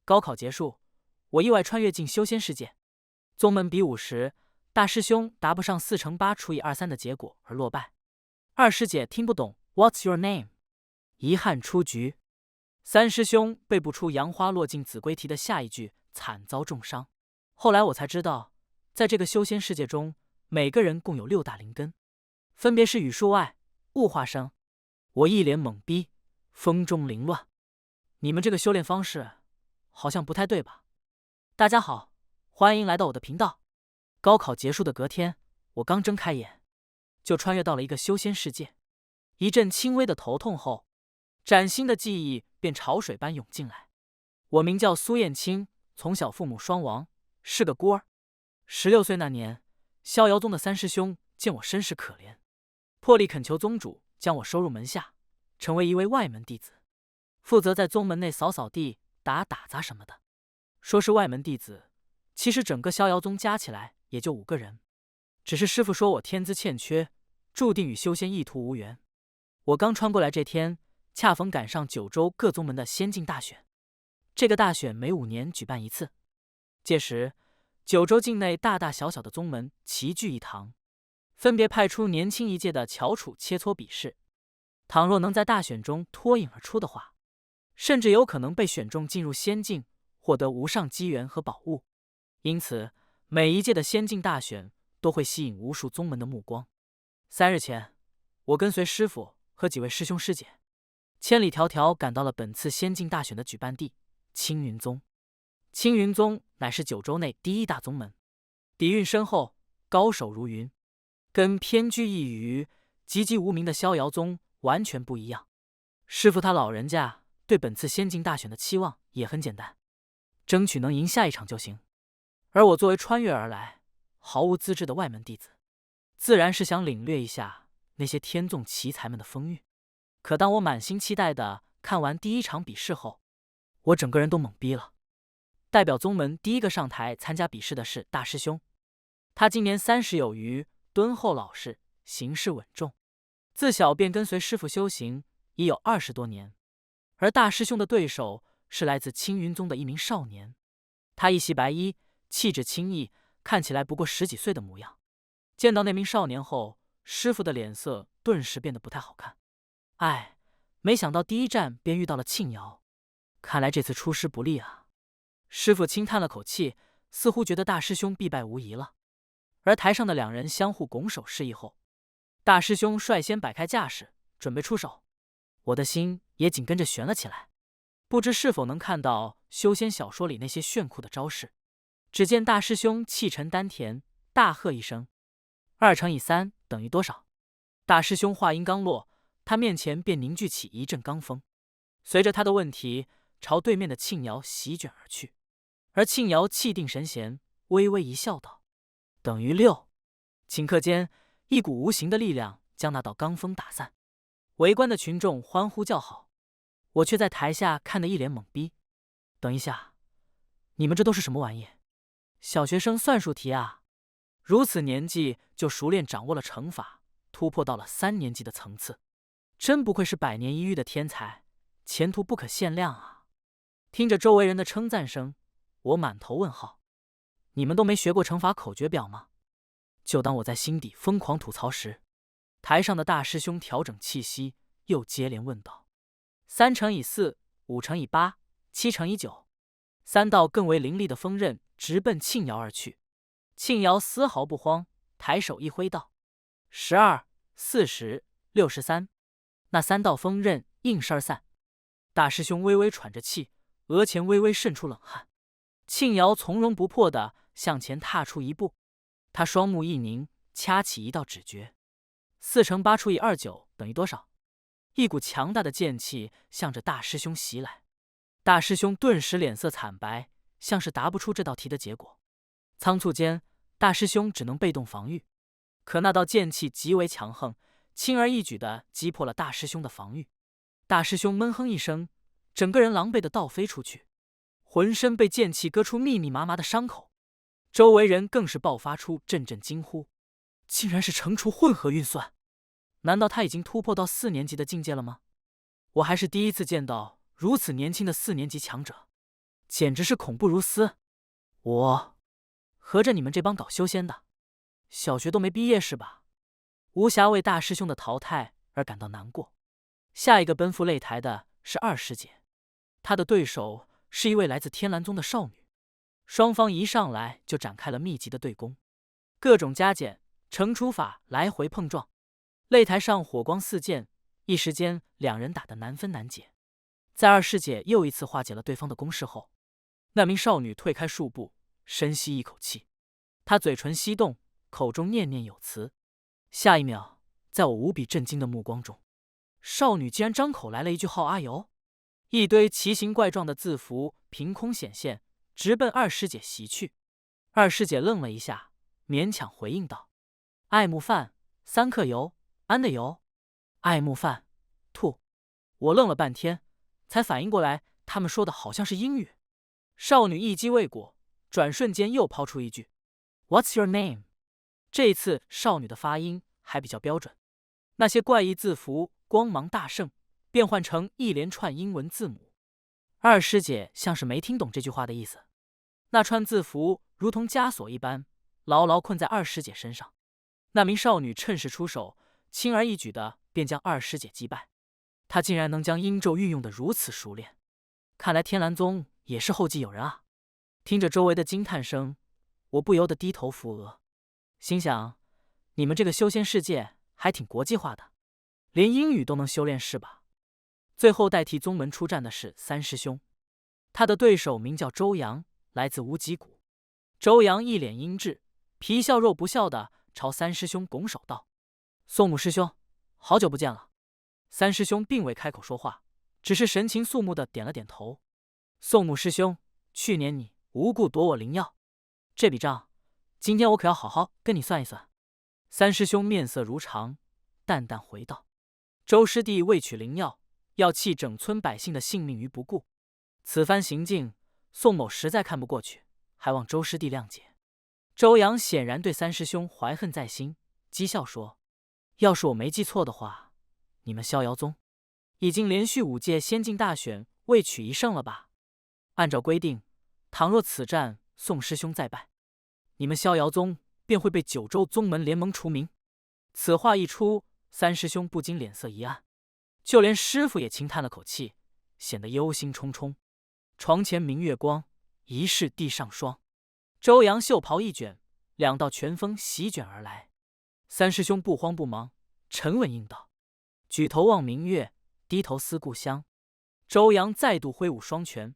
高考结束，我意外穿越进修仙世界。宗门比武时，大师兄答不上4乘8除以23的结果而落败。二师姐听不懂 What's your name？ 遗憾出局。三师兄背不出杨花落尽子规题的下一句，惨遭重伤。后来我才知道，在这个修仙世界中，每个人共有6大灵根，分别是羽树外、雾化生。我一脸懵逼，风中凌乱。你们这个修炼方式好像不太对吧？大家好，欢迎来到我的频道。高考结束的隔天，我刚睁开眼，就穿越到了一个修仙世界。一阵轻微的头痛后，崭新的记忆便潮水般涌进来。我名叫苏燕青，从小父母双亡，是个孤儿。16岁那年，逍遥宗的三师兄见我身世可怜，破例恳求宗主将我收入门下，成为一位外门弟子，负责在宗门内扫扫地、打杂什么的。说是外门弟子，其实整个逍遥宗加起来也就5个人，只是师父说我天资欠缺，注定与修仙一途无缘。我刚穿过来这天，恰逢赶上9州各宗门的仙境大选。这个大选每5年举办一次，届时9州境内大大小小的宗门齐聚一堂，分别派出年轻一届的翘楚切磋比试。倘若能在大选中脱颖而出的话，甚至有可能被选中进入仙境，获得无上机缘和宝物。因此，每一届的仙境大选都会吸引无数宗门的目光。3日前，我跟随师父和几位师兄师姐，千里迢迢赶到了本次仙境大选的举办地青云宗。青云宗乃是9州内第1大宗门，底蕴深厚，高手如云，跟偏居一隅、籍籍无名的逍遥宗完全不一样。师父他老人家对本次仙境大选的期望也很简单，争取能赢下一场就行。而我作为穿越而来、毫无资质的外门弟子，自然是想领略一下那些天纵奇才们的风韵。可当我满心期待的看完第1场比试后，我整个人都懵逼了。代表宗门第1个上台参加比试的是大师兄，他今年30有余，敦厚老实，行事稳重，自小便跟随师父修行，已有20多年。而大师兄的对手是来自青云宗的一名少年，他一袭白衣，气质清逸，看起来不过10几岁的模样。见到那名少年后，师父的脸色顿时变得不太好看。哎，没想到第1战便遇到了庆瑶，看来这次出师不利啊。师父轻叹了口气，似乎觉得大师兄必败无疑了。而台上的2人相互拱手示意后，大师兄率先摆开架势，准备出手。我的心也紧跟着悬了起来，不知是否能看到修仙小说里那些炫酷的招式。只见大师兄气沉丹田，大喝一声：“2乘以3等于多少？”大师兄话音刚落，他面前便凝聚起一阵罡风，随着他的问题，朝对面的庆瑶席卷而去。而庆瑶气定神闲，微微一笑道：“等于6。”顷刻间，一股无形的力量将那道罡风打散。围观的群众欢呼叫好，我却在台下看得一脸懵逼。等一下，你们这都是什么玩意？小学生算术题啊！如此年纪就熟练掌握了乘法，突破到了3年级的层次，真不愧是100年一遇的天才，前途不可限量啊！听着周围人的称赞声，我满头问号。你们都没学过乘法口诀表吗？就当我在心底疯狂吐槽时，台上的大师兄调整气息，又接连问道：“3乘以4， 5乘以8， 7乘以9。”3道更为凌厉的锋刃直奔庆瑶而去。庆瑶丝毫不慌，抬手一挥道：“12、40、63。”那3道锋刃应声而散。大师兄微微喘着气，额前微微渗出冷汗。庆瑶从容不迫地向前踏出一步，他双目一凝，掐起一道指诀：“4乘8除以29等于多少？”一股强大的剑气向着大师兄袭来。大师兄顿时脸色惨白，像是答不出这道题的结果。仓促间，大师兄只能被动防御。可那道剑气极为强横，轻而易举地击破了大师兄的防御。大师兄闷哼一声，整个人狼狈地倒飞出去，浑身被剑气割出密密麻麻的伤口。周围人更是爆发出阵阵惊呼，竟然是乘除混合运算！难道他已经突破到4年级的境界了吗？我还是第一次见到如此年轻的4年级强者。简直是恐怖如斯。我合着你们这帮搞修仙的，小学都没毕业是吧？无暇为大师兄的淘汰而感到难过。下一个奔赴擂台的是二师姐，她的对手是一位来自天蓝宗的少女。双方一上来就展开了密集的对攻，各种加减、乘除法来回碰撞，擂台上火光四溅，一时间两人打得难分难解。在二师姐又一次化解了对方的攻势后，那名少女退开数步，深吸一口气，她嘴唇翕动，口中念念有词。下一秒，在我无比震惊的目光中，少女竟然张口来了一句号阿尤，一堆奇形怪状的字符凭空显现，直奔二师姐袭去。二师姐愣了一下，勉强回应道：“爱慕饭3克油，安的油，爱慕饭吐。”我愣了半天，才反应过来，他们说的好像是英语。少女一击未果，转瞬间又抛出一句 "What's your name？" 这一次少女的发音还比较标准，那些怪异字符光芒大盛，变换成一连串英文字母。二师姐像是没听懂这句话的意思，那串字符如同枷锁一般，牢牢困在二师姐身上。那名少女趁势出手，轻而易举的便将二师姐击败。她竟然能将阴咒运用得如此熟练，看来天蓝宗也是后继有人啊！听着周围的惊叹声，我不由得低头扶额，心想：你们这个修仙世界还挺国际化的，连英语都能修炼是吧？最后代替宗门出战的是三师兄，他的对手名叫周阳，来自无极谷。周阳一脸阴鸷，皮笑肉不笑的朝三师兄拱手道：“宋母师兄，好久不见了。”三师兄并未开口说话，只是神情肃穆的点了点头。宋母师兄，去年你无故夺我灵药，这笔账，今天我可要好好跟你算一算。三师兄面色如常，淡淡回道：“周师弟为取灵药，要弃整村百姓的性命于不顾，此番行径，宋某实在看不过去，还望周师弟谅解。”周阳显然对三师兄怀恨在心，讥笑说：“要是我没记错的话，你们逍遥宗已经连续5届仙境大选未取一胜了吧？按照规定，倘若此战宋师兄再败，你们逍遥宗便会被9州宗门联盟除名。”此话一出，三师兄不禁脸色一暗，就连师傅也轻叹了口气，显得忧心忡忡。床前明月光，疑是地上霜。周阳袖袍一卷，2道拳风席卷而来。三师兄不慌不忙，沉稳应道：“举头望明月，低头思故乡。”周阳再度挥舞双拳，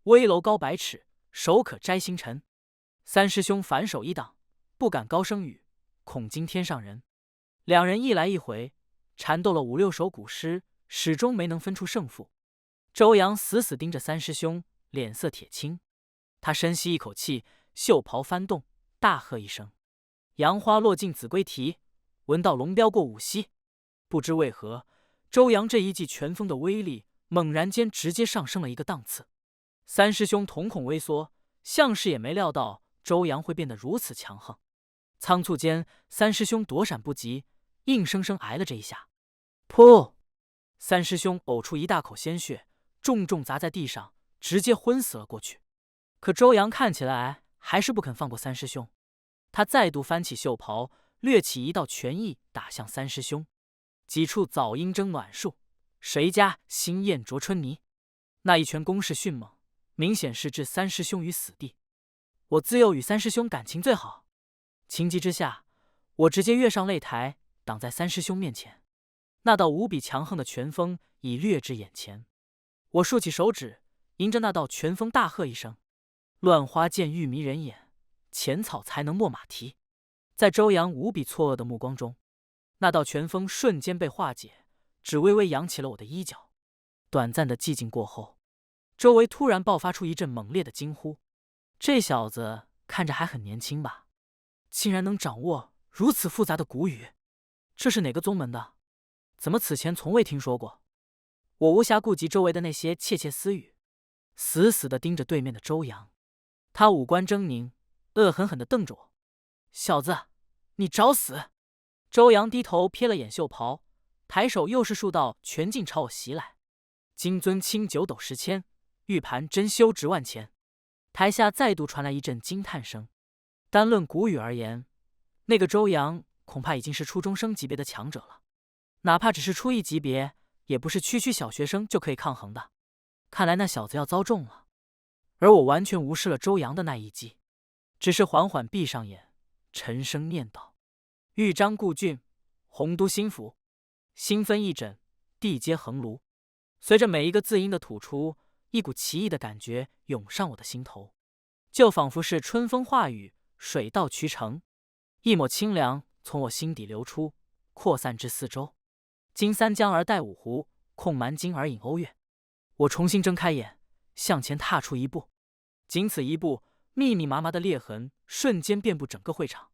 危楼高100尺，手可摘星辰。三师兄反手一挡，不敢高声语，恐惊天上人。2人一来一回，缠斗了5、6首古诗，始终没能分出胜负。周阳死死盯着三师兄，脸色铁青。他深吸一口气，袖袍翻动，大喝一声：“杨花落尽子规啼，闻道龙标过五溪。”不知为何，周阳这一记拳风的威力猛然间直接上升了一个档次。三师兄瞳孔微缩，像是也没料到周阳会变得如此强横。仓促间，三师兄躲闪不及，硬生生挨了这一下。噗！三师兄呕出一大口鲜血，重重砸在地上，直接昏死了过去。可周阳看起来还是不肯放过三师兄，他再度翻起袖袍，掠起一道拳意打向三师兄。几处早莺争暖树，谁家新燕啄春泥？那一拳攻势迅猛，明显是置三师兄于死地。我自幼与三师兄感情最好，情急之下，我直接跃上擂台，挡在三师兄面前。那道无比强横的拳风已掠至眼前，我竖起手指，迎着那道拳风大喝一声：“乱花渐欲迷人眼，浅草才能没马蹄。”在周阳无比错愕的目光中，那道拳风瞬间被化解，只微微扬起了我的衣角。短暂的寂静过后，周围突然爆发出一阵猛烈的惊呼：“这小子看着还很年轻吧？竟然能掌握如此复杂的古语，这是哪个宗门的？怎么此前从未听说过？”我无暇顾及周围的那些窃窃私语，死死地盯着对面的周阳。他五官狰狞，恶狠狠地瞪着我：“小子，你找死！”周阳低头瞥了眼袖袍，抬手又是数道拳劲朝我袭来。金樽清9斗10千，玉盘珍羞值万钱。台下再度传来一阵惊叹声。单论古语而言，那个周阳恐怕已经是初中生级别的强者了，哪怕只是初一级别，也不是区区小学生就可以抗衡的。看来那小子要遭重了。而我完全无视了周阳的那一击，只是缓缓闭上眼，沉声念道：“豫章故郡，洪都新府，星分翼轸，地接衡庐。”随着每一个字音的吐出，一股奇异的感觉涌上我的心头，就仿佛是春风化雨，水到渠成，一抹清凉从我心底流出，扩散至四周。襟三江而带五湖，控蛮荆而引瓯越。我重新睁开眼，向前踏出一步，仅此一步，密密麻麻的裂痕瞬间遍布整个会场。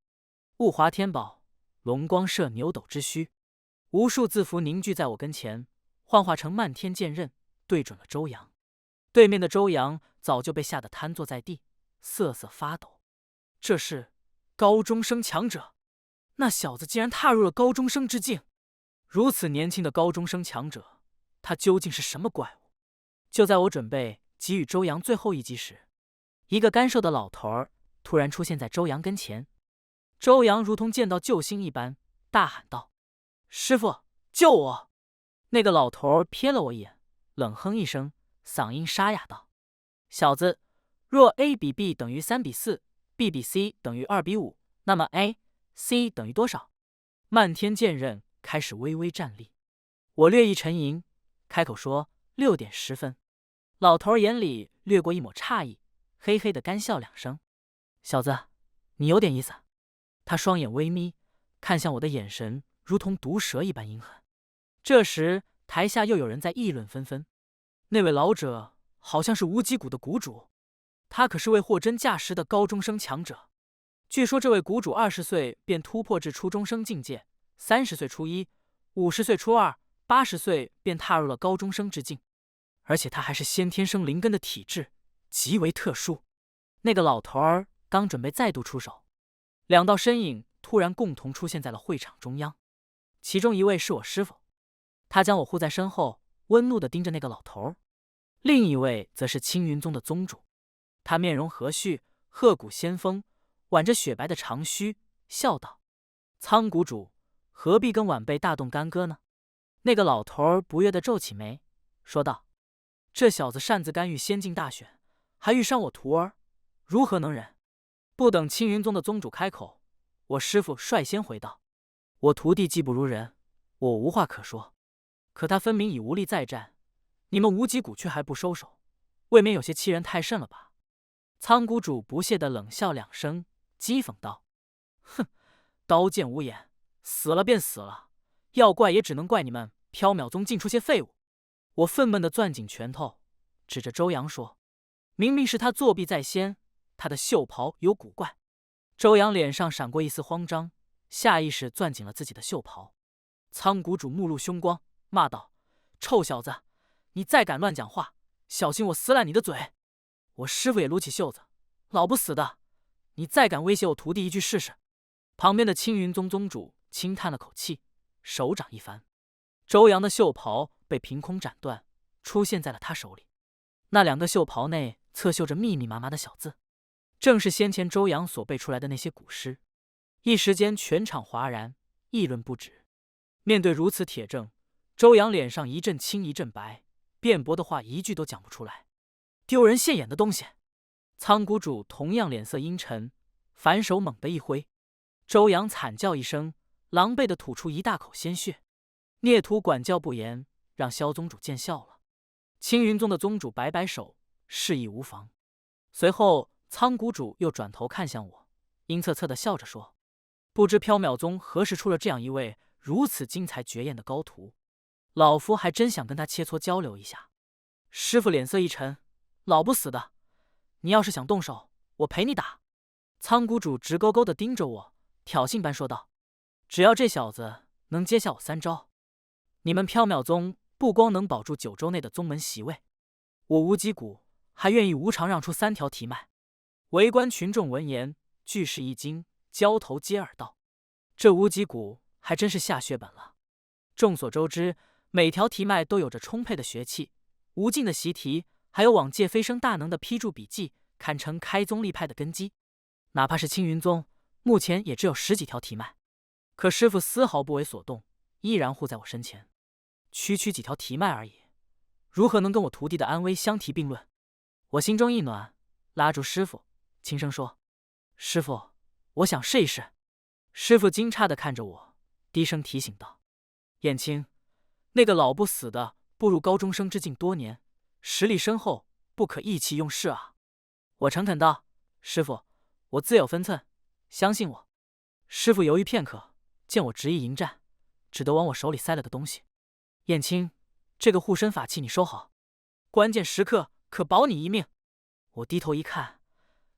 物华天宝，龙光射牛斗之虚，无数字符凝聚在我跟前，幻化成漫天剑刃，对准了周阳。对面的周阳早就被吓得瘫坐在地，瑟瑟发抖。这是高中生强者，那小子竟然踏入了高中生之境。如此年轻的高中生强者，他究竟是什么怪物？就在我准备给予周阳最后一击时，一个干瘦的老头儿突然出现在周阳跟前。周阳如同见到救星一般，大喊道：“师傅，救我！”那个老头儿瞥了我一眼，冷哼一声，嗓音沙哑道：“小子，若 A 比 B 等于3比4，B 比 C 等于2比5，那么 A、C 等于多少？”漫天剑刃开始微微站立。我略一沉吟，开口说：“6点10分。”老头儿眼里掠过一抹诧异，嘿嘿的干笑2声：“小子，你有点意思。”他双眼微眯，看向我的眼神如同毒蛇一般阴狠。这时，台下又有人在议论纷纷。那位老者好像是无极谷的谷主，他可是位货真价实的高中生强者。据说这位谷主20岁便突破至初中生境界，30岁初一，50岁初二，80岁便踏入了高中生之境。而且他还是先天生灵根的体质，极为特殊。那个老头儿刚准备再度出手，两道身影突然共同出现在了会场中央。其中一位是我师傅，他将我护在身后，温怒地盯着那个老头儿；另一位则是青云宗的宗主，他面容和煦，鹤骨仙风，挽着雪白的长须，笑道：“苍谷主，何必跟晚辈大动干戈呢？”那个老头儿不悦地皱起眉，说道：“这小子擅自干预仙境大选，还遇伤我徒儿，如何能忍？”不等青云宗的宗主开口，我师父率先回道：“我徒弟技不如人，我无话可说。可他分明已无力再战，你们无极谷却还不收手，未免有些欺人太甚了吧？”苍谷主不屑地冷笑2声，讥讽道：“哼，刀剑无眼，死了便死了，要怪也只能怪你们缥缈宗进出些废物。”我愤懑地攥紧拳头，指着周阳说：“明明是他作弊在先，他的袖袍有古怪。”周阳脸上闪过一丝慌张，下意识攥紧了自己的袖袍。苍谷主目露凶光，骂道：“臭小子，你再敢乱讲话，小心我撕烂你的嘴！”我师父也撸起袖子：“老不死的，你再敢威胁我徒弟一句试试！”旁边的青云宗宗主轻叹了口气，手掌一翻，周阳的袖袍被凭空斩断，出现在了他手里。那2个袖袍内侧绣着密密麻麻的小字，正是先前周阳所背出来的那些古诗。一时间全场哗然，议论不止。面对如此铁证，周阳脸上一阵青一阵白，辩驳的话一句都讲不出来。丢人现眼的东西！苍谷主同样脸色阴沉，反手猛地一挥，周阳惨叫一声，狼狈地吐出一大口鲜血。孽徒管教不严，让萧宗主见笑了。青云宗的宗主摆摆手，示意无妨。随后，苍谷主又转头看向我，阴恻恻地笑着说：“不知缥缈宗何时出了这样一位如此精彩绝艳的高徒，老夫还真想跟他切磋交流一下。”师傅脸色一沉：“老不死的，你要是想动手，我陪你打。”苍谷主直勾勾地盯着我，挑衅般说道：“只要这小子能接下我3招，你们缥缈宗不光能保住9州内的宗门席位，我无极谷还愿意无偿让出3条提脉。”围观群众闻言，俱是一惊，交头接耳道：“这无极谷还真是下血本了。”众所周知，每条提脉都有着充沛的血气，无尽的习题，还有往届飞升大能的批注笔记，堪称开宗立派的根基。哪怕是青云宗，目前也只有10几条体脉，可师傅丝毫不为所动，依然护在我身前。区区几条体脉而已，如何能跟我徒弟的安危相提并论？我心中一暖，拉住师傅，轻声说：“师傅，我想试一试。”师傅惊诧地看着我，低声提醒道：“燕青，那个老不死的步入高中生之境多年，实力深厚，不可意气用事啊。”我诚恳道：“师傅，我自有分寸，相信我。”师傅犹豫片刻，见我执意迎战，只得往我手里塞了个东西。燕青，这个护身法器你收好，关键时刻可保你一命。我低头一看，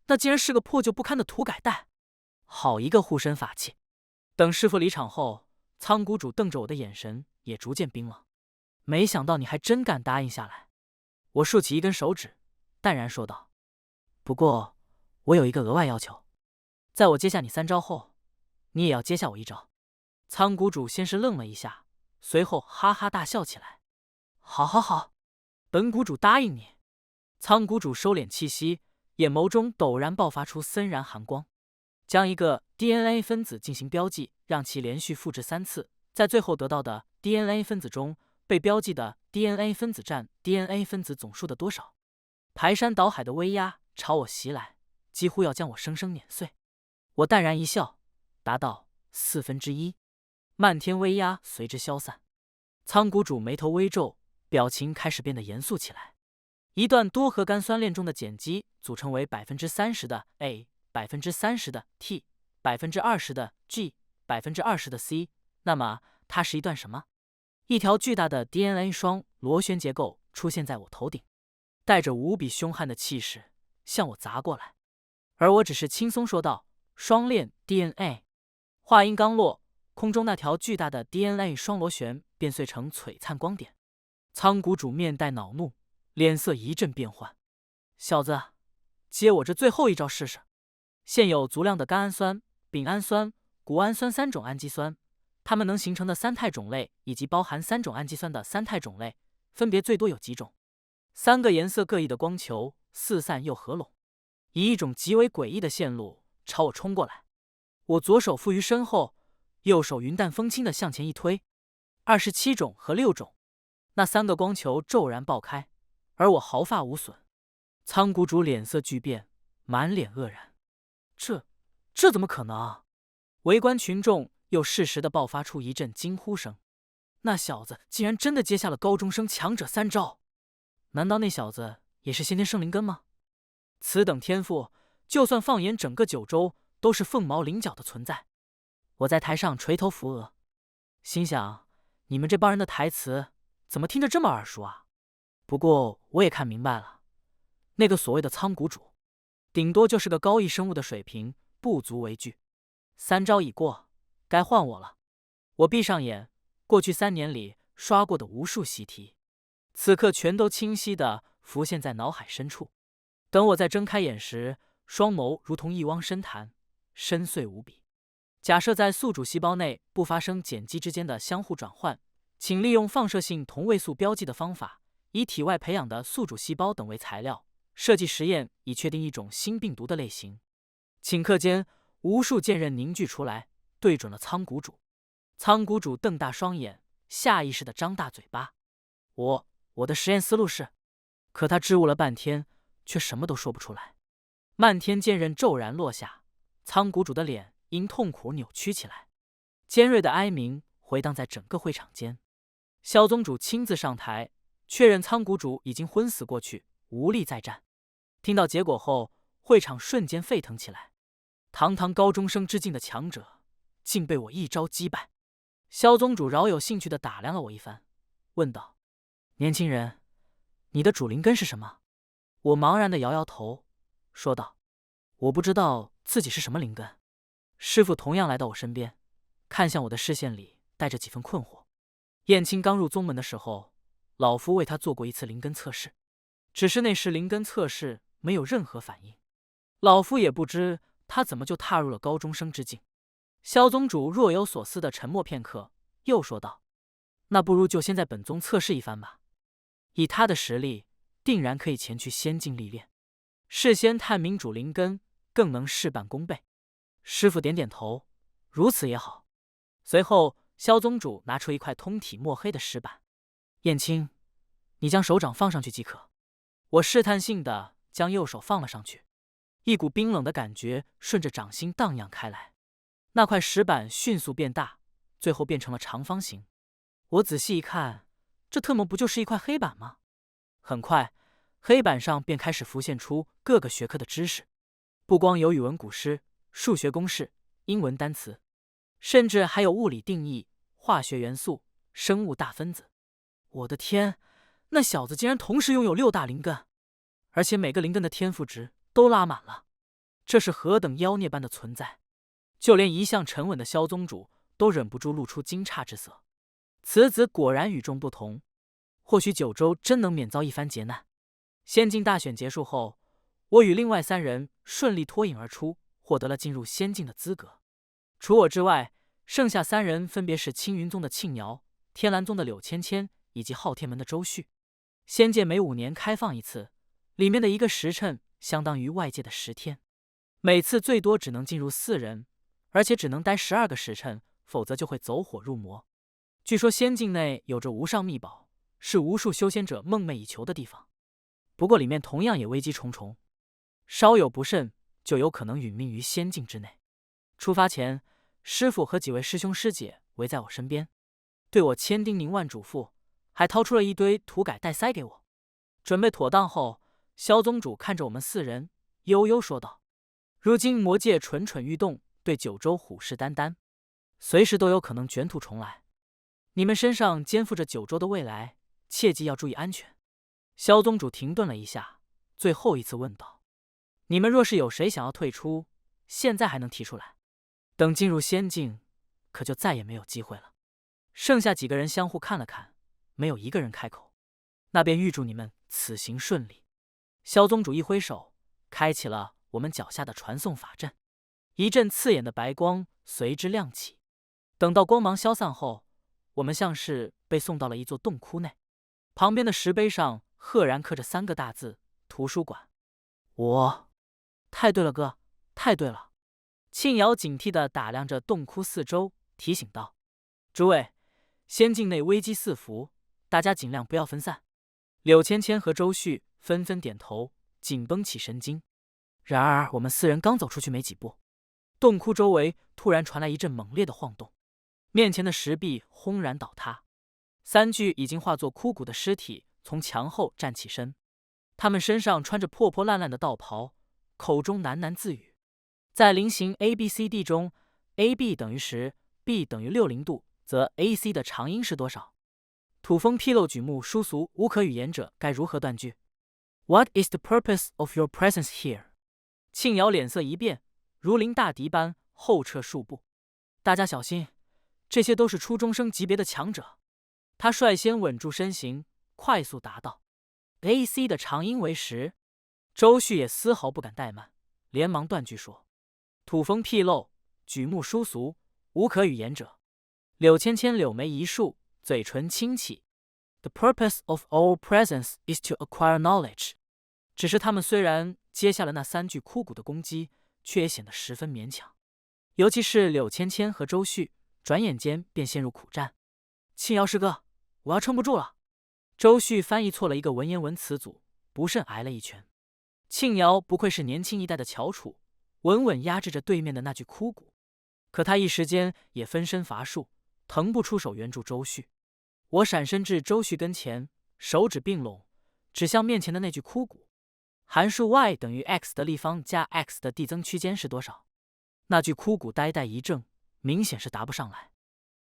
那竟然是个破旧不堪的土改袋。好一个护身法器！等师傅离场后，仓谷主瞪着我的眼神也逐渐冰冷。没想到你还真敢答应下来。我竖起一根手指，淡然说道：“不过我有一个额外要求，在我接下你3招后，你也要接下我1招。”仓谷主先是愣了一下，随后哈哈大笑起来：“好好好，本谷主答应你。”仓谷主收敛气息，眼眸中陡然爆发出森然寒光。将一个 DNA 分子进行标记，让其连续复制3次，在最后得到的 DNA 分子中，被标记的 DNA 分子占 DNA 分子总数的多少？排山倒海的威压朝我袭来，几乎要将我生生碾碎。我淡然一笑，答道：“1/4。”漫天威压随之消散。仓谷主眉头微皱，表情开始变得严肃起来。一段多核苷酸链中的碱基组成为 30% 的 A、30% 的 T、20% 的 G、20% 的 C， 那么它是一段什么？一条巨大的 DNA 双螺旋结构出现在我头顶，带着无比凶悍的气势向我砸过来。而我只是轻松说道：“双链 DNA。” 话音刚落，空中那条巨大的 DNA 双螺旋便碎成璀璨光点。仓谷主面带恼怒，脸色一阵变幻：“小子，接我这最后1招试试。”现有足量的甘氨酸、丙氨酸、谷氨酸3种氨基酸，它们能形成的三肽种类以及包含3种氨基酸的三肽种类，分别最多有几种？3个颜色各异的光球四散又合拢，以一种极为诡异的线路朝我冲过来。我左手负于身后，右手云淡风轻地向前一推，27种和6种，那3个光球骤然爆开，而我毫发无损。仓谷主脸色巨变，满脸愕然。这怎么可能？围观群众又适时地爆发出一阵惊呼声。那小子竟然真的接下了高中生强者3招！难道那小子也是先天圣灵根吗？此等天赋，就算放眼整个九州，都是凤毛麟角的存在。我在台上垂头扶额，心想：你们这帮人的台词怎么听着这么耳熟啊？不过我也看明白了，那个所谓的仓谷主，顶多就是个高异生物的水平，不足为惧。3招已过，该换我了。我闭上眼，过去3年里刷过的无数习题，此刻全都清晰地浮现在脑海深处。等我再睁开眼时，双眸如同一汪深潭，深邃无比。假设在宿主细胞内不发生碱基之间的相互转换，请利用放射性同位素标记的方法，以体外培养的宿主细胞等为材料，设计实验以确定一种新病毒的类型。顷刻间，无数剑刃凝聚出来，对准了仓谷主。仓谷主瞪大双眼，下意识地张大嘴巴。我的实验思路是……可他支吾了半天，却什么都说不出来。漫天剑刃骤然落下，仓谷主的脸因痛苦扭曲起来，尖锐的哀鸣回荡在整个会场间。萧宗主亲自上台，确认仓谷主已经昏死过去，无力再战。听到结果后，会场瞬间沸腾起来。堂堂高中生之境的强者，竟被我一招击败。萧宗主饶有兴趣地打量了我一番，问道：“年轻人，你的主灵根是什么？”我茫然地摇摇头，说道：“我不知道自己是什么灵根。”师傅同样来到我身边，看向我的视线里带着几分困惑。燕青刚入宗门的时候，老夫为他做过1次灵根测试，只是那时灵根测试没有任何反应，老夫也不知他怎么就踏入了高中生之境。萧宗主若有所思地沉默片刻，又说道：“那不如就先在本宗测试一番吧。以他的实力，定然可以前去仙境历练。”事先探明主灵根，更能事半功倍。师傅点点头，如此也好。随后，萧宗主拿出一块通体墨黑的石板，燕青，你将手掌放上去即可。我试探性的将右手放了上去，一股冰冷的感觉顺着掌心荡漾开来。那块石板迅速变大，最后变成了长方形。我仔细一看，这特么不就是一块黑板吗？很快，黑板上便开始浮现出各个学科的知识，不光有语文古诗、数学公式、英文单词，甚至还有物理定义、化学元素、生物大分子。我的天，那小子竟然同时拥有6大灵根，而且每个灵根的天赋值都拉满了，这是何等妖孽般的存在！就连一向沉稳的萧宗主都忍不住露出惊诧之色。此子果然与众不同，或许九州真能免遭一番劫难。仙境大选结束后，我与另外3人顺利脱颖而出，获得了进入仙境的资格。除我之外，剩下3人分别是青云宗的庆瑶、天蓝宗的柳芊芊以及昊天门的周旭。仙界每5年开放一次，里面的1个时辰相当于外界的10天，每次最多只能进入4人，而且只能待12个时辰，否则就会走火入魔。据说仙境内有着无上秘宝，是无数修仙者梦寐以求的地方。不过里面同样也危机重重，稍有不慎就有可能殒命于仙境之内。出发前，师父和几位师兄师姐围在我身边，对我千叮咛万嘱咐，还掏出了一堆涂改带塞给我。准备妥当后，萧宗主看着我们4人，悠悠说道：“如今魔界蠢蠢欲动，对九州虎视眈眈，随时都有可能卷土重来。你们身上肩负着九州的未来，切记要注意安全。”萧宗主停顿了一下，最后一次问道：“你们若是有谁想要退出，现在还能提出来，等进入仙境，可就再也没有机会了。”剩下几个人相互看了看，没有一个人开口。那便预祝你们此行顺利。萧宗主一挥手，开启了我们脚下的传送法阵，一阵刺眼的白光随之亮起。等到光芒消散后，我们像是被送到了一座洞窟内，旁边的石碑上赫然刻着3个大字：图书馆。太对了哥，太对了。庆瑶警惕地打量着洞窟四周，提醒道：“诸位，仙境内危机四伏，大家尽量不要分散。”柳芊芊和周旭纷纷点头，紧绷起神经。然而我们4人刚走出去没几步，洞窟周围突然传来一阵猛烈的晃动，面前的石壁轰然倒塌，3具已经化作枯骨的尸体从墙后站起身，他们身上穿着破破烂烂的道袍，口中喃喃自语。在菱形 ABCD 中 ，AB 等于10，B 等于60度，则 AC 的长音是多少？土风披露举目疏俗，无可语言者，该如何断句？ What is the purpose of your presence here？ 庆瑶脸色一变，如临大敌般后撤数步。大家小心，这些都是初中生级别的强者。他率先稳住身形，快速答道 ：“AC 的长音为10。”周旭也丝毫不敢怠慢，连忙断句说：“土风披露，举目疏俗，无可语言者。”柳芊芊柳眉一竖，嘴唇轻启 ：“The purpose of our presence is to acquire knowledge。”只是他们虽然接下了那3具枯骨的攻击，却也显得十分勉强。尤其是柳芊芊和周旭，转眼间便陷入苦战。庆瑶师哥，我要撑不住了。周旭翻译错了一个文言文词组，不慎挨了一拳。庆瑶不愧是年轻一代的翘楚，稳稳压制着对面的那具枯骨。可他一时间也分身乏术，腾不出手援助周旭。我闪身至周旭跟前，手指并拢，指向面前的那具枯骨。函数 y 等于 x 的立方加 x 的递增区间是多少？那具枯骨呆呆一怔，明显是答不上来。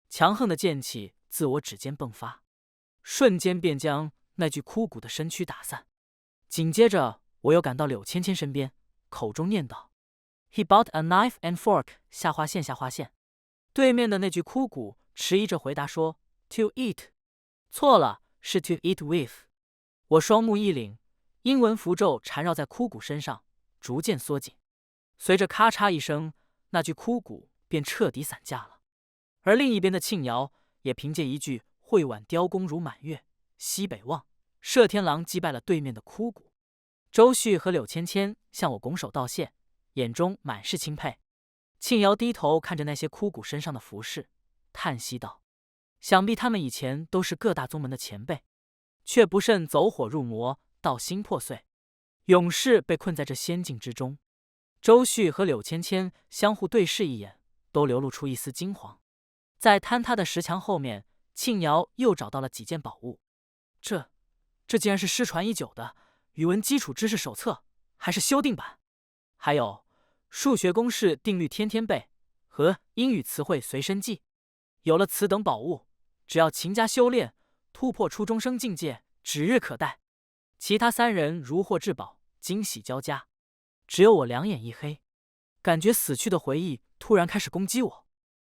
强横的剑气自我指尖迸发，瞬间便将那具枯骨的身躯打散。紧接着，我又赶到柳芊芊身边，口中念道 ：“He bought a knife and fork。”下划线下划线。对面的那具枯骨迟疑着回答说 ：“To eat。”错了，是 to eat with。我双目一凛，英文符咒缠绕在枯骨身上，逐渐缩紧。随着咔嚓一声，那具枯骨便彻底散架了。而另一边的庆瑶也凭借一句“慧晚雕弓如满月，西北望”，射天狼击败了对面的枯骨。周旭和柳芊芊向我拱手道谢，眼中满是钦佩。庆瑶低头看着那些枯骨身上的服饰，叹息道：“想必他们以前都是各大宗门的前辈，却不慎走火入魔，道心破碎，永世被困在这仙境之中。”周旭和柳芊芊相互对视一眼，都流露出一丝惊惶。在坍塌的石墙后面，庆瑶又找到了几件宝物。这竟然是失传已久的语文基础知识手册，还是修订版，还有数学公式定律天天背和英语词汇随身记。有了此等宝物，只要勤加修炼，突破初中生境界指日可待。其他三人如获至宝，惊喜交加，只有我两眼一黑，感觉死去的回忆突然开始攻击我。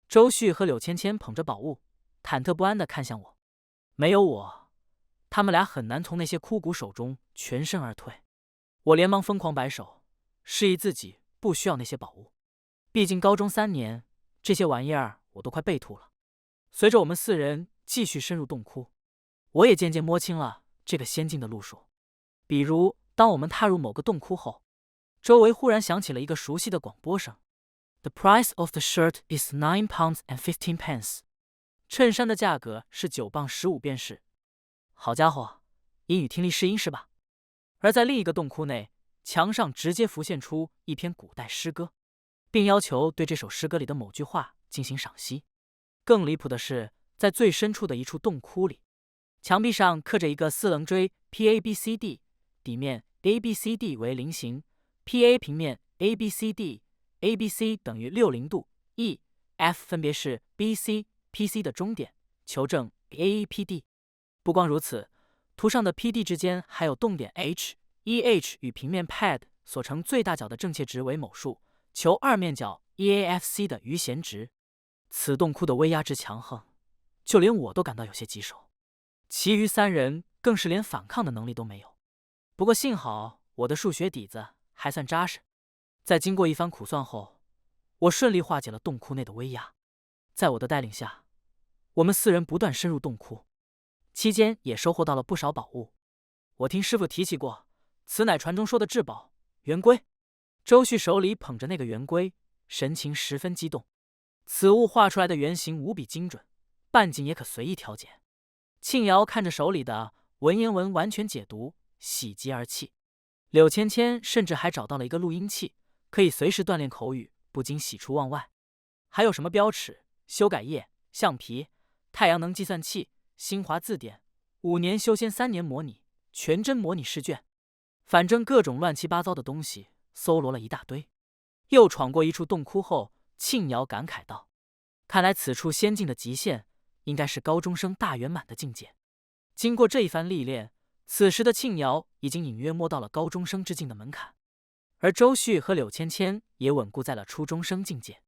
周旭和柳芊芊捧着宝物，忐忑不安地看向我。没有我，他们俩很难从那些枯骨手中全身而退。我连忙疯狂摆手，示意自己不需要那些宝物。毕竟高中3年，这些玩意儿我都快背吐了。随着我们4人继续深入洞窟，我也渐渐摸清了这个仙境的路数。比如，当我们踏入某个洞窟后，周围忽然响起了一个熟悉的广播声 ：“The price of the shirt is 9 pounds and 15 pence。”衬衫的价格是9磅15便士。好家伙，英语听力试音是吧？而在另一个洞窟内，墙上直接浮现出一篇古代诗歌，并要求对这首诗歌里的某句话进行赏析。更离谱的是，在最深处的一处洞窟里，墙壁上刻着一个4棱锥 PABCD， 底面 ABCD 为菱形 ，PA 平面 ABCD，ABC 等于60度 ，E、F 分别是 BC、PC 的中点，求证 AEPD。不光如此，图上的 PD 之间还有动点 H、EH 与平面 PAD 所成最大角的正切值为某数，求二面角 EAFC 的余弦值。此洞窟的威压之强横，就连我都感到有些棘手。其余3人更是连反抗的能力都没有。不过幸好我的数学底子还算扎实，在经过一番苦算后，我顺利化解了洞窟内的威压。在我的带领下，我们4人不断深入洞窟，期间也收获到了不少宝物。我听师傅提起过，此乃传中说的至宝圆规。周旭手里捧着那个圆规，神情十分激动。此物画出来的圆形无比精准，半径也可随意调节。庆瑶看着手里的文言文完全解读，喜极而泣。柳芊芊甚至还找到了一个录音器，可以随时锻炼口语，不禁喜出望外。还有什么标尺、修改液、橡皮、太阳能计算器、新华字典、5年修仙3年模拟、全真模拟试卷，反正各种乱七八糟的东西搜罗了一大堆。又闯过一处洞窟后，庆瑶感慨道：“看来此处仙境的极限应该是高中生大圆满的境界。”经过这一番历练，此时的庆瑶已经隐约摸到了高中生之境的门槛，而周旭和柳芊芊也稳固在了初中生境界。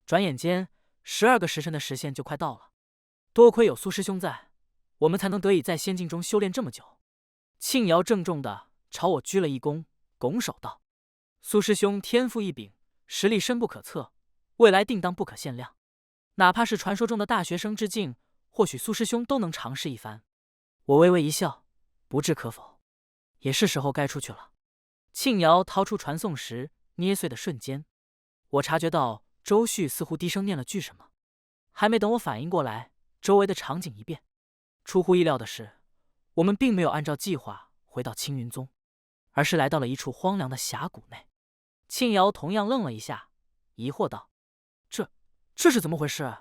转眼间，12个时辰的时限就快到了。多亏有苏师兄在，我们才能得以在仙境中修炼这么久。庆瑶郑重地朝我鞠了一躬，拱手道：“苏师兄天赋异禀，实力深不可测，未来定当不可限量。哪怕是传说中的大学生之境，或许苏师兄都能尝试一番。”我微微一笑，不置可否。也是时候该出去了。庆瑶掏出传送石，捏碎的瞬间，我察觉到周旭似乎低声念了句什么。还没等我反应过来，周围的场景一变。出乎意料的是，我们并没有按照计划回到青云宗，而是来到了一处荒凉的峡谷内。庆瑶同样愣了一下，疑惑道：“这是怎么回事？”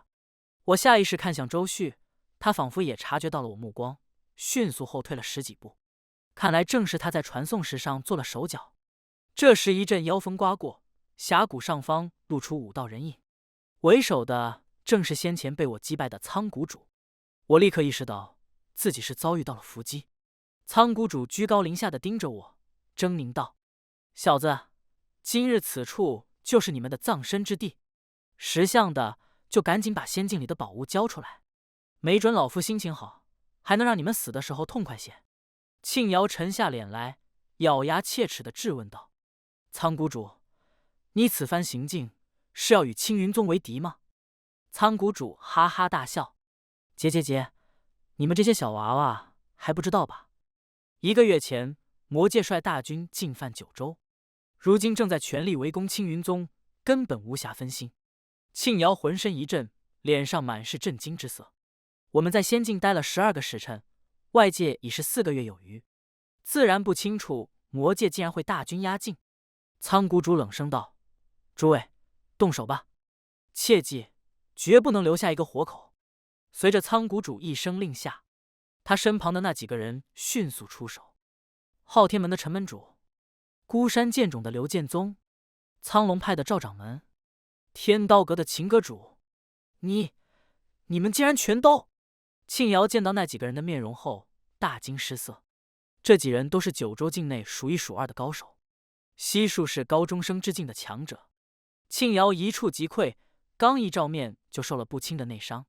我下意识看向周旭，他仿佛也察觉到了我目光，迅速后退了10几步。看来正是他在传送石上做了手脚。这时一阵妖风刮过，峡谷上方露出5道人影，为首的正是先前被我击败的苍谷主。我立刻意识到自己是遭遇到了伏击。苍谷主居高临下的盯着我，狰狞道：“小子，今日此处就是你们的葬身之地，识相的就赶紧把仙境里的宝物交出来，没准老夫心情好，还能让你们死的时候痛快些。”庆瑶沉下脸来，咬牙切齿地质问道：“苍谷主，你此番行径是要与青云宗为敌吗？”苍谷主哈哈大笑：“姐，你们这些小娃娃还不知道吧？1个月前，魔界率大军进犯九州，如今正在全力围攻青云宗，根本无暇分心。庆瑶浑身一震，脸上满是震惊之色。我们在仙境待了12个时辰，外界已是4个月有余，自然不清楚魔界竟然会大军压境。苍谷主冷声道：“诸位，动手吧，切记，绝不能留下一个活口。”随着苍谷主一声令下，他身旁的那几个人迅速出手。昊天门的陈门主，孤山剑冢的刘剑宗，苍龙派的赵掌门，天刀阁的秦阁主，你们竟然全都……庆瑶见到那几个人的面容后，大惊失色。这几人都是九州境内数一数二的高手，悉数是高中生之境的强者。庆瑶一触即溃，刚一照面就受了不轻的内伤。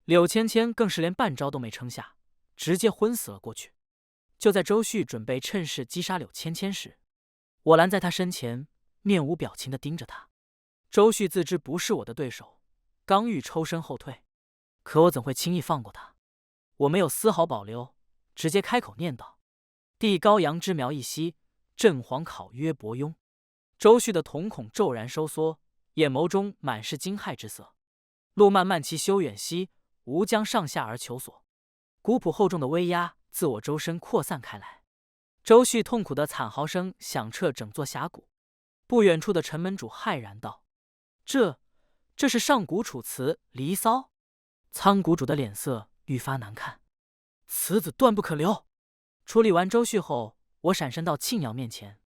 柳芊芊更是连半招都没撑下，直接昏死了过去。就在周旭准备趁势击杀柳芊芊时，我拦在他身前，面无表情地盯着他。周旭自知不是我的对手，刚欲抽身后退，可我怎会轻易放过他？我没有丝毫保留，直接开口念道：“地高阳之苗一息，震黄考曰伯庸。”周旭的瞳孔骤然收缩，眼眸中满是惊骇之色。路漫漫其修远兮，吾将上下而求索。古朴厚重的威压自我周身扩散开来。周旭痛苦的惨嚎声响彻整座峡谷。不远处的陈门主骇然道：“这是上古楚辞《离骚》。”苍谷主的脸色愈发难看。此子断不可留。处理完周旭后，我闪身到庆瑶面前：“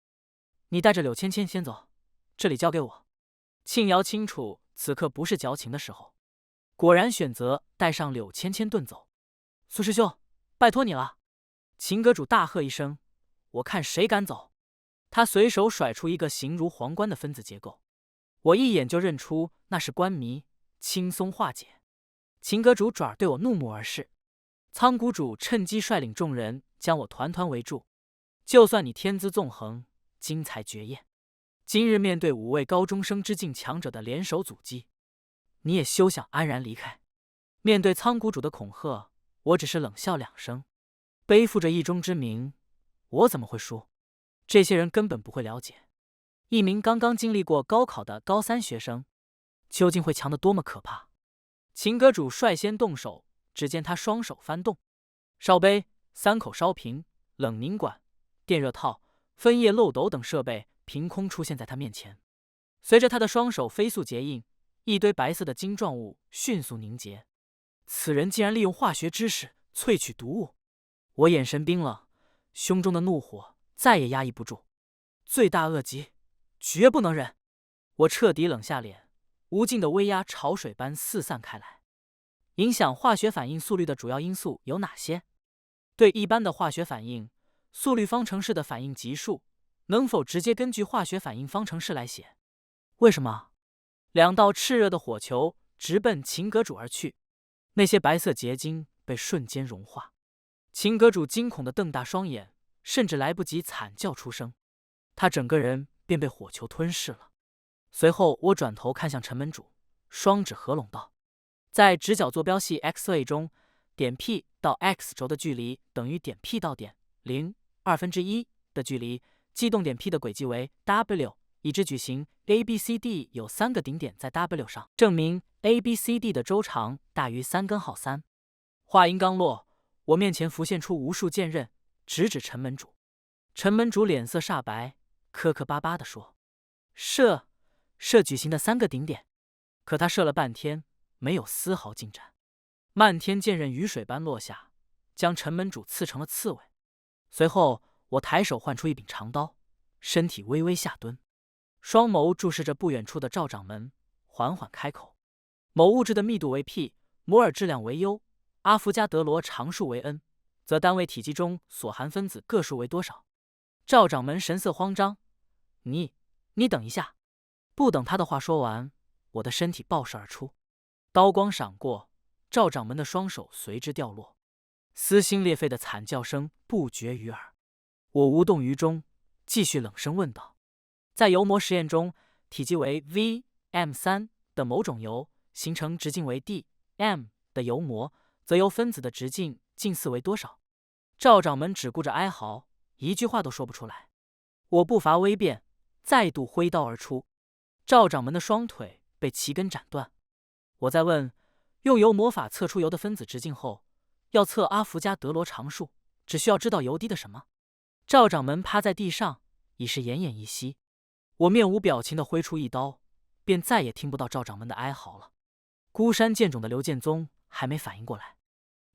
你带着柳芊芊先走，这里交给我。”庆瑶清楚此刻不是矫情的时候，果然选择带上柳芊芊遁走。苏师兄，拜托你了！秦阁主大喝一声：“我看谁敢走！”他随手甩出一个形如皇冠的分子结构，我一眼就认出那是冠迷，轻松化解。秦阁主转而对我怒目而视。苍谷主趁机率领众人将我团团围住。就算你天资纵横，精彩绝艳，今日面对5位高中生之境强者的联手阻击，你也休想安然离开。面对苍谷主的恐吓，我只是冷笑2声。背负着一中之名，我怎么会输？这些人根本不会了解，一名刚刚经历过高考的高3学生，究竟会强得多么可怕。秦阁主率先动手，只见他双手翻动，烧杯、3口烧瓶、冷凝管、电热套、分液漏斗等设备凭空出现在他面前。随着他的双手飞速结印，一堆白色的晶状物迅速凝结。此人竟然利用化学知识萃取毒物！我眼神冰冷，胸中的怒火再也压抑不住。罪大恶极，绝不能忍！我彻底冷下脸，无尽的威压潮水般四散开来。影响化学反应速率的主要因素有哪些？对一般的化学反应，速率方程式的反应级数能否直接根据化学反应方程式来写？为什么？2道炽热的火球直奔秦阁主而去，那些白色结晶被瞬间融化。秦阁主惊恐地瞪大双眼，甚至来不及惨叫出声，他整个人便被火球吞噬了。随后我转头看向陈门主，双指合拢道：“在直角坐标系 x-ray 中，点 P 到 x 轴的距离等于点 P 到点0.2%的距离，机动点 P 的轨迹为 W， 已知矩形 ABCD 有3个顶点在 W 上，证明 ABCD 的周长大于3根号3。”话音刚落，我面前浮现出无数剑刃，直指陈门主。陈门主脸色煞白，磕磕巴巴地说：“射矩形的3个顶点。”可他射了半天，没有丝毫进展。漫天剑刃雨水般落下，将陈门主刺成了刺猬。随后，我抬手唤出一柄长刀，身体微微下蹲，双眸注视着不远处的赵掌门，缓缓开口：“某物质的密度为 P， 摩尔质量为 U， 阿伏加德罗常数为 N， 则单位体积中所含分子个数为多少？”赵掌门神色慌张：“你等一下！”不等他的话说完，我的身体爆射而出，刀光闪过，赵掌门的双手随之掉落，撕心裂肺的惨叫声不绝于耳。我无动于衷，继续冷声问道：“在油膜实验中，体积为 V(m3) 的某种油形成直径为 d(m) 的油膜，则由分子的直径近似为多少？”赵掌门只顾着哀嚎，一句话都说不出来。我步伐微变，再度挥刀而出。赵掌门的双腿被齐根斩断。我再问，用油魔法测出油的分子直径后，要测阿伏加德罗常数，只需要知道油滴的什么？赵掌门趴在地上，已是奄奄一息。我面无表情地挥出一刀，便再也听不到赵掌门的哀嚎了。孤山剑冢的刘建宗还没反应过来，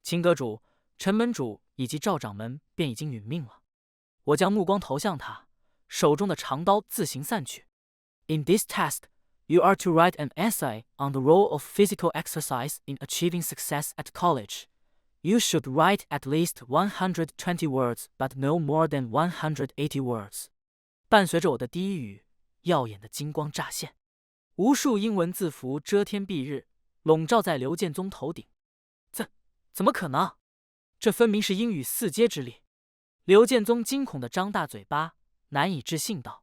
秦阁主、陈门主以及赵掌门便已经殒命了。我将目光投向他，手中的长刀自行散去。In this test, you are to write an essay on the role of physical exercise in achieving success at college. You should write at least 120 words, but no more than 180 words. 伴随着我的低语，耀眼的金光乍现，无数英文字符遮天蔽日，笼罩在刘建宗头顶。怎么可能？这分明是英语4阶之力！刘建宗惊恐地张大嘴巴，难以置信道：“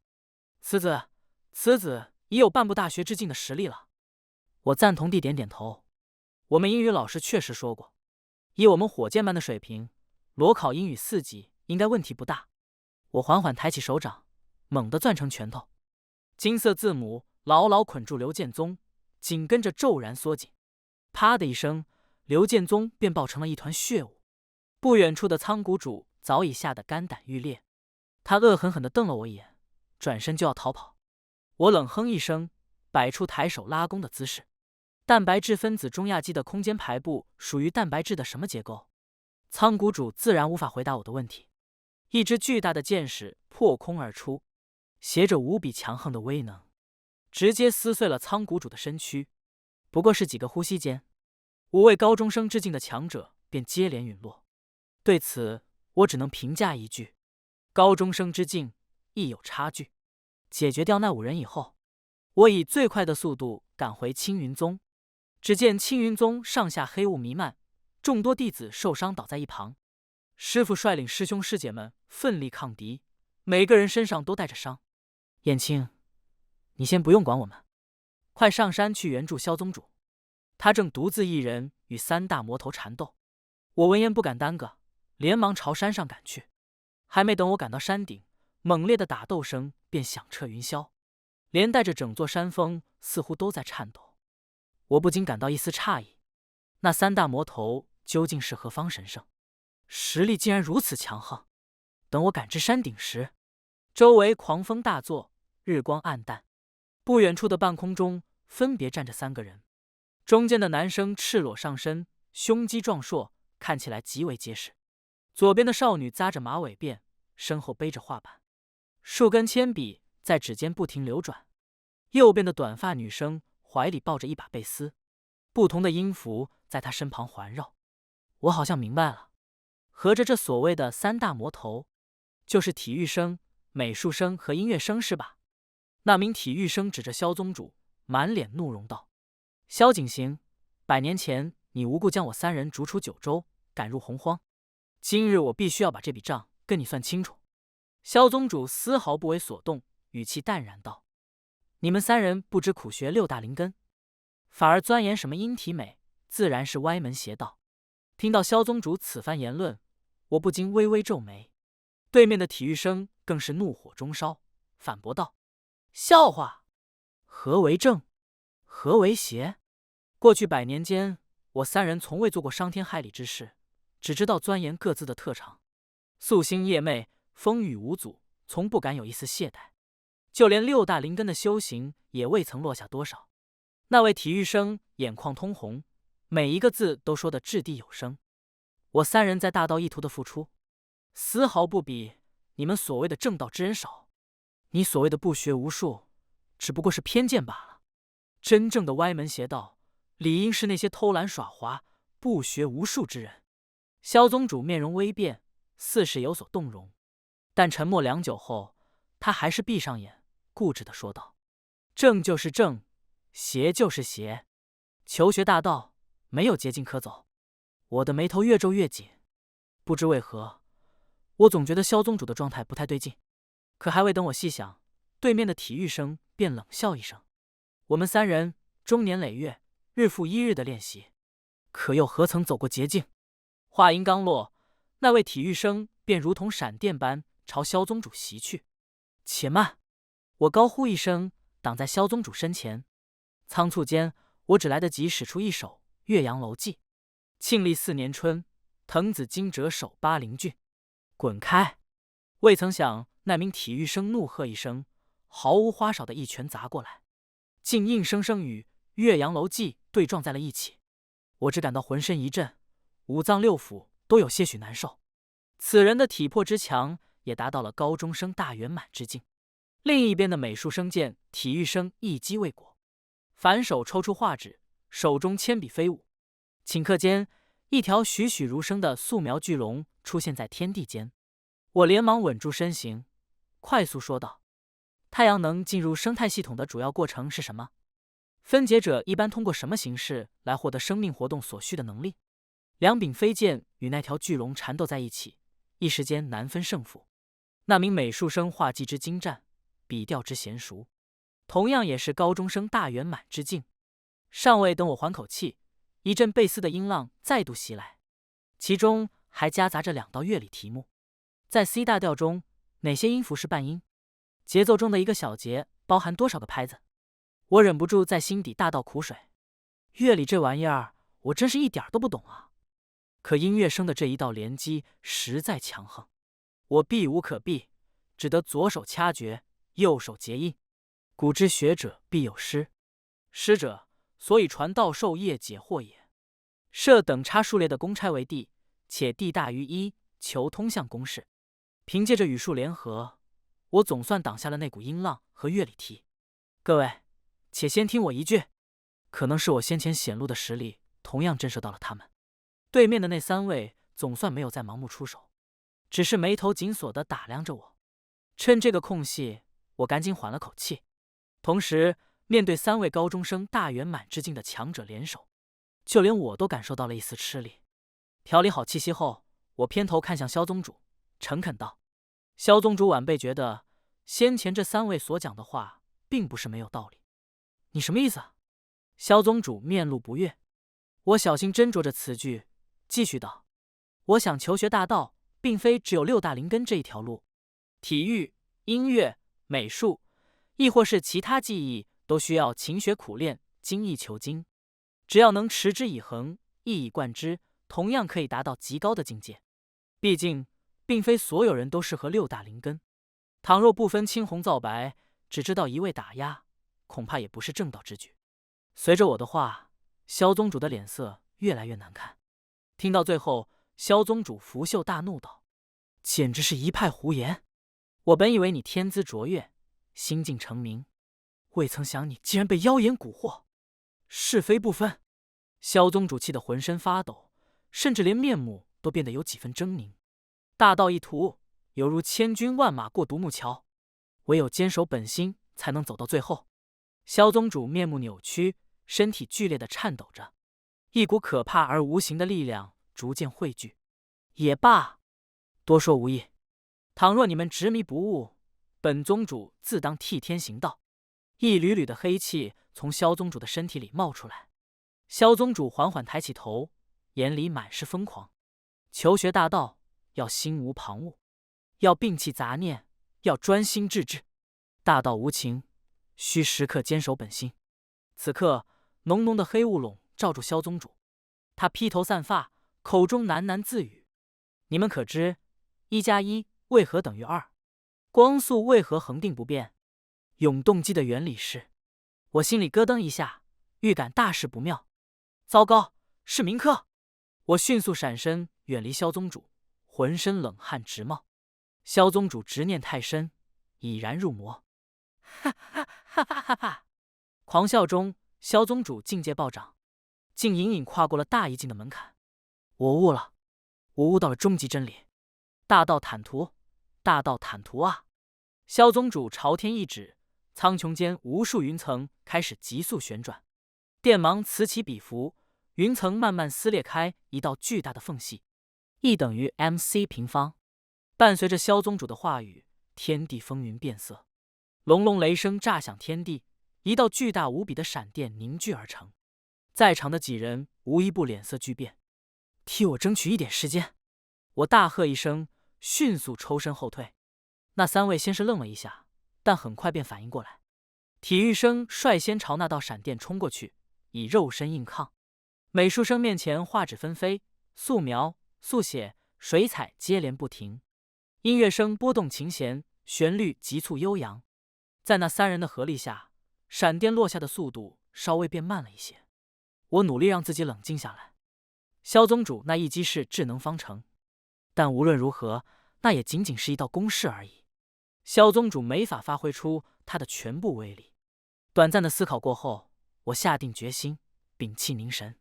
此子已有半部大学之境的实力了。”我赞同地点点头。我们英语老师确实说过，以我们火箭班的水平，裸考英语4级应该问题不大。我缓缓抬起手掌，猛地攥成拳头，金色字母牢牢捆住刘建宗，紧跟着骤然缩紧。啪的一声，刘建宗便爆成了一团血雾。不远处的仓谷主早已吓得肝胆欲裂，他恶狠狠地瞪了我一眼，转身就要逃跑。我冷哼一声，摆出抬手拉弓的姿势。蛋白质分子中亚基的空间排布属于蛋白质的什么结构？仓谷主自然无法回答我的问题。一支巨大的箭矢破空而出，携着无比强横的威能，直接撕碎了仓谷主的身躯。不过是几个呼吸间，5位高中生之境的强者便接连陨落。对此，我只能评价一句：高中生之境亦有差距。解决掉那5人以后，我以最快的速度赶回青云宗。只见青云宗上下黑雾弥漫，众多弟子受伤倒在一旁。师父率领师兄师姐们奋力抗敌，每个人身上都带着伤。燕青，你先不用管我们，快上山去援助萧宗主，他正独自一人与3大魔头缠斗。我闻言不敢耽搁，连忙朝山上赶去。还没等我赶到山顶，猛烈的打斗声便响彻云霄，连带着整座山峰似乎都在颤抖。我不禁感到一丝诧异，那3大魔头究竟是何方神圣？实力竟然如此强横。等我赶至山顶时，周围狂风大作，日光暗淡。不远处的半空中分别站着3个人，中间的男生赤裸上身，胸肌壮硕，看起来极为结实。左边的少女扎着马尾辫，身后背着画板，数根铅笔在指尖不停流转。右边的短发女生怀里抱着一把贝斯，不同的音符在她身旁环绕。我好像明白了，合着这所谓的3大魔头，就是体育生、美术生和音乐生是吧？那名体育生指着萧宗主，满脸怒容道：“萧景行，100年前你无故将我3人逐出九州，赶入洪荒，今日我必须要把这笔账跟你算清楚。”萧宗主丝毫不为所动，语气淡然道：“你们3人不知苦学6大灵根，反而钻研什么音体美，自然是歪门邪道。”听到萧宗主此番言论，我不禁微微皱眉。对面的体育生更是怒火中烧，反驳道：“笑话！何为正？何为邪？过去100年间，我3人从未做过伤天害理之事，只知道钻研各自的特长，夙兴夜寐，风雨无阻，从不敢有一丝懈怠。就连6大灵根的修行也未曾落下多少。”那位体育生眼眶通红，每一个字都说得掷地有声。我3人在大道一途的付出，丝毫不比你们所谓的正道之人少。你所谓的不学无术，只不过是偏见罢了。真正的歪门邪道，理应是那些偷懒耍滑、不学无术之人。萧宗主面容微变，似是有所动容，但沉默良久后，他还是闭上眼，固执地说道：“正就是正，邪就是邪，求学大道没有捷径可走。”我的眉头越皱越紧，不知为何，我总觉得萧宗主的状态不太对劲。可还未等我细想，对面的体育生便冷笑一声：“我们3人终年累月，日复一日的练习，可又何曾走过捷径？”话音刚落，那位体育生便如同闪电般朝萧宗主袭去。且慢！我高呼一声，挡在萧宗主身前。仓促间，我只来得及使出一手《岳阳楼记》。庆历4年春，滕子京谪守巴陵郡。滚开！未曾想，那名体育生怒喝一声，毫无花哨的一拳砸过来，竟硬生生与《岳阳楼记》对撞在了一起。我只感到浑身一震，五脏六腑都有些许难受。此人的体魄之强，也达到了高中生大圆满之境。另一边的美术生见体育生一击未果，反手抽出画纸，手中铅笔飞舞。顷刻间，一条栩栩如生的素描巨龙出现在天地间。我连忙稳住身形，快速说道：“太阳能进入生态系统的主要过程是什么？分解者一般通过什么形式来获得生命活动所需的能力？”两柄飞剑与那条巨龙缠斗在一起，一时间难分胜负。那名美术生画技之精湛，笔调之娴熟，同样也是高中生大圆满之境。尚未等我缓口气，一阵倍思的音浪再度袭来，其中还夹杂着2道乐理题目。在 C 大调中，哪些音符是半音？节奏中的一个小节包含多少个拍子？我忍不住在心底大倒苦水。乐理这玩意儿，我真是一点都不懂啊！可音乐声的这一道连击实在强横，我避无可避，只得左手掐诀，右手结印。古之学者必有师，师者，所以传道授业解惑也。设等差数列的公差为地，且地大于1，求通项公式。凭借着语数联合，我总算挡下了那股音浪和乐理题。各位，且先听我一句，可能是我先前显露的实力同样震慑到了他们。对面的那3位总算没有再盲目出手，只是眉头紧锁地打量着我。趁这个空隙，我赶紧缓了口气。同时，面对3位高中生大圆满之境的强者联手，就连我都感受到了一丝吃力。调理好气息后，我偏头看向萧宗主，诚恳道：“萧宗主晚辈觉得，先前这3位所讲的话，并不是没有道理。”你什么意思？萧宗主面露不悦。我小心斟酌着词句，继续道：“我想求学大道，并非只有6大灵根这一条路，体育、音乐、美术，亦或是其他技艺，都需要勤学苦练，精益求精。只要能持之以恒，一以贯之，同样可以达到极高的境界。毕竟，并非所有人都适合6大灵根。倘若不分青红皂白，只知道一味打压，恐怕也不是正道之举。”随着我的话，萧宗主的脸色越来越难看。听到最后，萧宗主拂袖大怒道：“简直是一派胡言！我本以为你天资卓越，心境澄明，未曾想你竟然被妖言蛊惑，是非不分。”萧宗主气得浑身发抖，甚至连面目都变得有几分狰狞。大道一途，犹如千军万马过独木桥，唯有坚守本心，才能走到最后。萧宗主面目扭曲，身体剧烈的颤抖着，一股可怕而无形的力量逐渐汇聚。也罢，多说无益。倘若你们执迷不悟，本宗主自当替天行道。一缕缕的黑气从萧宗主的身体里冒出来。萧宗主缓缓抬起头，眼里满是疯狂。求学大道，要心无旁骛，要摒弃杂念，要专心致志。大道无情，需时刻坚守本心。此刻，浓浓的黑雾笼罩住萧宗主，他披头散发，口中喃喃自语：“你们可知1+1为何等于2？光速为何恒定不变？永动机的原理是……”我心里咯噔一下，预感大事不妙。糟糕，是铭刻！我迅速闪身，远离萧宗主，浑身冷汗直冒。萧宗主执念太深，已然入魔。哈哈哈哈哈哈！狂笑中，萧宗主境界暴涨，竟隐隐跨过了大一境的门槛。我悟了，我悟到了终极真理。大道坦途，大道坦途啊！萧宗主朝天一指，苍穹间无数云层开始急速旋转，电芒此起彼伏，云层慢慢撕裂开一道巨大的缝隙。E 等于 mc 平方。伴随着萧宗主的话语，天地风云变色，隆隆雷声炸响天地，一道巨大无比的闪电凝聚而成。在场的几人无一不脸色巨变。替我争取一点时间！我大喝一声，迅速抽身后退。那3位先是愣了一下，但很快便反应过来。体育生率先朝那道闪电冲过去，以肉身硬抗。美术生面前画纸纷飞，素描、速写、水彩接连不停。音乐声拨动琴弦，旋律急促悠扬。在那3人的合力下，闪电落下的速度稍微变慢了一些。我努力让自己冷静下来。萧宗主那一击是智能方程，但无论如何，那也仅仅是一道公式而已。萧宗主没法发挥出他的全部威力。短暂的思考过后，我下定决心，屏气凝神。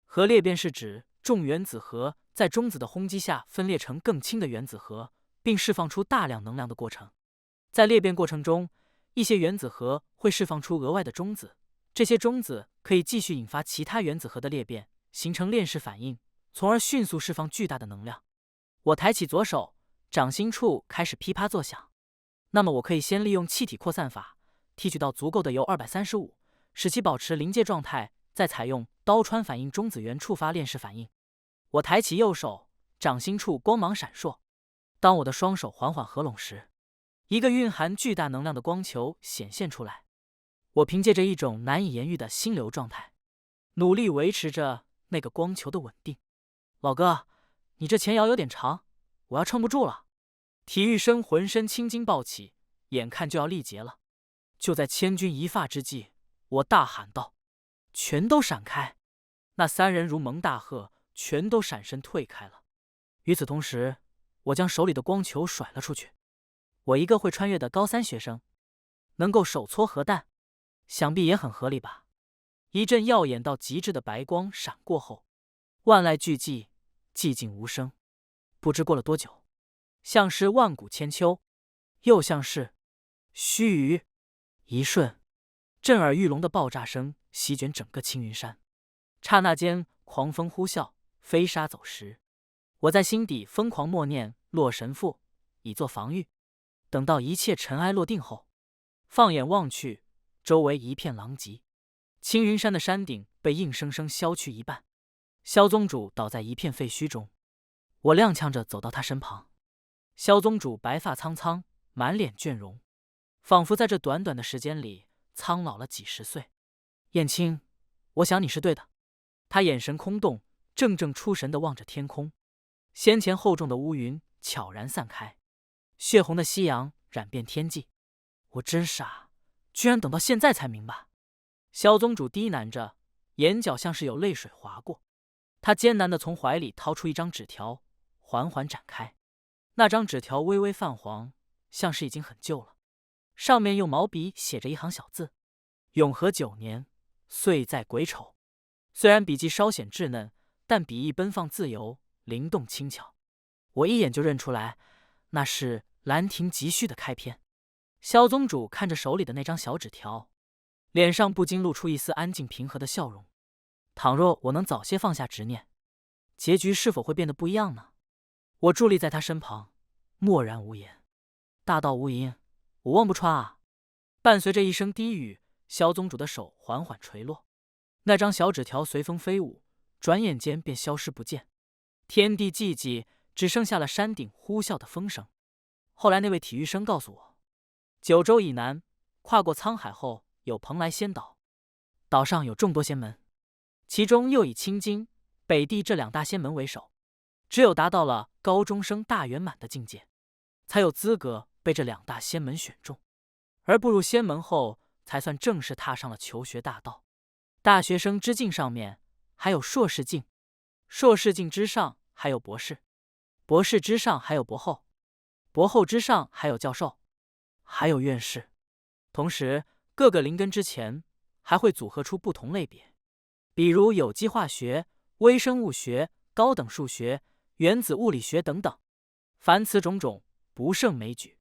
核裂变是指重原子核在中子的轰击下分裂成更轻的原子核，并释放出大量能量的过程。在裂变过程中，一些原子核会释放出额外的中子，这些中子可以继续引发其他原子核的裂变，形成链式反应，从而迅速释放巨大的能量。我抬起左手，掌心处开始噼啪作响。那么我可以先利用气体扩散法提取到足够的铀235，使其保持临界状态，再采用刀穿反应中子源触发链式反应。我抬起右手，掌心处光芒闪烁。当我的双手缓缓合拢时，一个蕴含巨大能量的光球显现出来。我凭借着一种难以言喻的心流状态，努力维持着那个光球的稳定。老哥，你这前摇有点长，我要撑不住了。体育生浑身青筋暴起，眼看就要力竭了。就在千钧一发之际，我大喊道：“全都闪开！”那3人如蒙大喝，全都闪身退开了。与此同时，我将手里的光球甩了出去。我一个会穿越的高3学生，能够手搓核弹，想必也很合理吧？一阵耀眼到极致的白光闪过后，万籁俱寂，寂静无声。不知过了多久，像是万古千秋，又像是须臾。一瞬，震耳欲聋的爆炸声席卷整个青云山。刹那间，狂风呼啸，飞沙走石。我在心底疯狂默念洛神赋，以作防御。等到一切尘埃落定后，放眼望去，周围一片狼藉。青云山的山顶被硬生生削去一半，萧宗主倒在一片废墟中。我踉跄着走到他身旁。萧宗主白发苍苍，满脸倦容，仿佛在这短短的时间里苍老了几十岁。燕青，我想你是对的。他眼神空洞，怔怔出神地望着天空。先前厚重的乌云悄然散开，血红的夕阳染遍天际。我真傻，居然等到现在才明白。萧宗主低喃着，眼角像是有泪水划过。他艰难地从怀里掏出一张纸条，缓缓展开。那张纸条微微泛黄，像是已经很旧了。上面用毛笔写着一行小字：永和9年，岁在癸丑。虽然笔迹稍显稚嫩，但笔意奔放自由，灵动轻巧。我一眼就认出来，那是《兰亭集序》的开篇。萧宗主看着手里的那张小纸条，脸上不禁露出一丝安静平和的笑容。倘若我能早些放下执念，结局是否会变得不一样呢？我伫立在他身旁，默然无言。大道无垠，我望不穿啊！伴随着一声低语，萧宗主的手缓缓垂落，那张小纸条随风飞舞，转眼间便消失不见。天地寂寂，只剩下了山顶呼啸的风声。后来那位体育生告诉我，九州以南跨过沧海后有蓬莱仙岛，岛上有众多仙门，其中又以青金、北地这2大仙门为首。只有达到了高中生大圆满的境界，才有资格被这2大仙门选中，而步入仙门后，才算正式踏上了求学大道。大学生之境上面还有硕士境，硕士境之上还有博士，博士之上还有博后，博后之上还有教授，还有院士。同时，各个灵根之前还会组合出不同类别，比如有机化学、微生物学、高等数学、原子物理学等等，凡此种种，不胜枚举。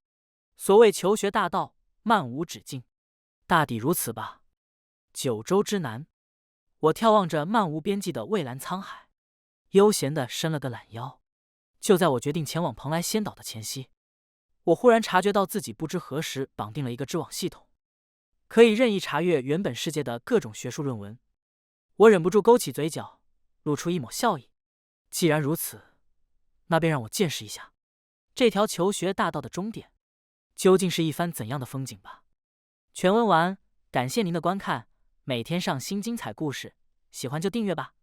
所谓求学大道，漫无止境，大抵如此吧。九州之南，我眺望着漫无边际的蔚蓝沧海，悠闲地伸了个懒腰。就在我决定前往蓬莱仙岛的前夕，我忽然察觉到自己不知何时绑定了一个知网系统，可以任意查阅原本世界的各种学术论文。我忍不住勾起嘴角，露出一抹笑意。既然如此，那便让我见识一下这条求学大道的终点。究竟是一番怎样的风景吧。全文完，感谢您的观看，每天上新精彩故事，喜欢就订阅吧。